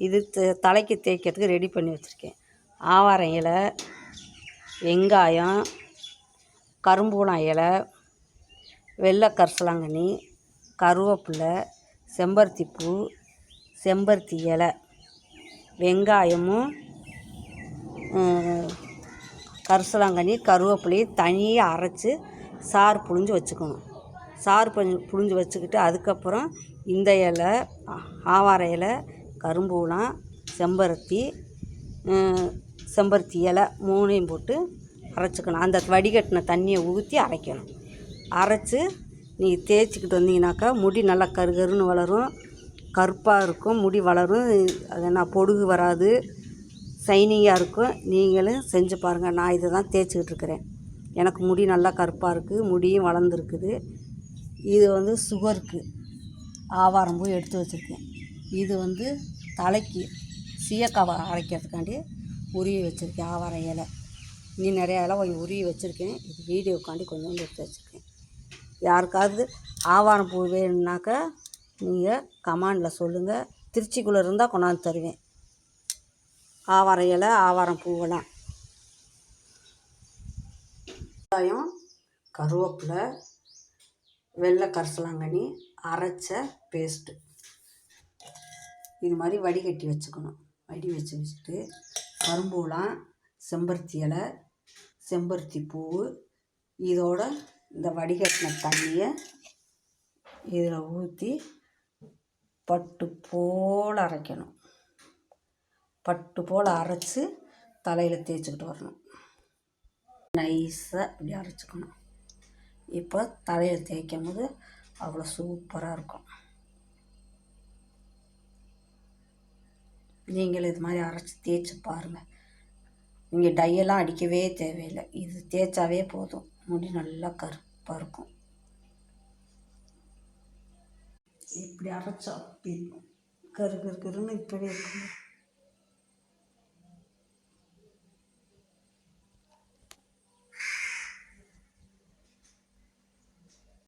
இது தலைக்கு தேய்க்கிறதுக்கு ரெடி பண்ணி வச்சுருக்கேன். ஆவாரம் இலை, வெங்காயம், கரும்பூனம் இலை, வெள்ளை கரிசலாங்கண்ணி, கருவேப்பிலை, செம்பருத்தி பூ, செம்பருத்தி இலை, வெங்காயமும் கரிசலாங்கண்ணி கருவேப்பிலையும் தனியாக அரைச்சி சாறு புழிஞ்சு வச்சுக்கணும். சாறு புழிஞ்சு வச்சுக்கிட்டு அதுக்கப்புறம் இந்த இலை, ஆவார இலை, கரும்பூனம், செம்பருத்தி இலை மூணையும் போட்டு அரைச்சிக்கணும். அந்த வடிகட்டின தண்ணியை ஊற்றி அரைக்கணும். அரைச்சி நீங்கள் தேய்ச்சிக்கிட்டு வந்தீங்கன்னாக்கா முடி நல்லா கருகருன்னு வளரும், கருப்பாக இருக்கும், முடி வளரும். அது என்ன பொடுகு வராது, ஷைனிங்காக இருக்கும். நீங்களும் செஞ்சு பாருங்கள். நான் இதை தான் தேய்ச்சிக்கிட்டு இருக்கிறேன். எனக்கு முடி நல்லா கருப்பாக இருக்குது, முடியும் வளர்ந்துருக்குது. இது சுகருக்கு ஆவாரம் பூ எடுத்து வச்சுருக்கேன். இது தலைக்கு சீயக்காவை அரைக்கிறதுக்காண்டி உருவி வச்சுருக்கேன். ஆவாரம் இலை இன்னும் நிறையா இலை கொஞ்சம் உருவி வச்சுருக்கேன். இது வீடியோக்காண்டி கொஞ்சோண்டு எடுத்து வச்சுருக்கேன். யாருக்காவது ஆவாரம் பூ வேணும்னாக்கா நீங்கள் கமெண்டில் சொல்லுங்கள். திருச்சிக்குள்ளே இருந்தால் கொண்டாந்து தருவேன். ஆவாரம் இலை, ஆவாரம் பூவெல்லாம், வெங்காயம், கருவேப்பிலை, வெள்ளை கரிசலாங்கண்ணி அரைச்ச பேஸ்ட்டு இது மாதிரி வடிகட்டி வச்சுக்கணும். வச்சுட்டு கரும்பூலாம், செம்பருத்தி இலை, செம்பருத்தி பூ, இதோட இந்த வடிகட்டின தண்ணியை இதில் ஊற்றி பட்டு போல் அரைக்கணும். பட்டு போல் அரைச்சி தலையில் தேய்ச்சிக்கிட்டு வரணும். நைஸாக இப்படி அரைச்சிக்கணும். இப்போ தலையில் தேய்க்கும் போது அவ்வளோ சூப்பராக இருக்கும். நீங்களும் இது மாதிரி அரைச்சி தேய்ச்சி பாருங்கள். நீங்கள் டையெல்லாம் அடிக்கவே தேவையில்லை. இது தேய்ச்சாவே போதும், முடி நல்லா கருப்பாக இருக்கும். இப்படி அரைச்சா அப்படி இருக்கும், கருன்னு இப்படி இருக்கும்.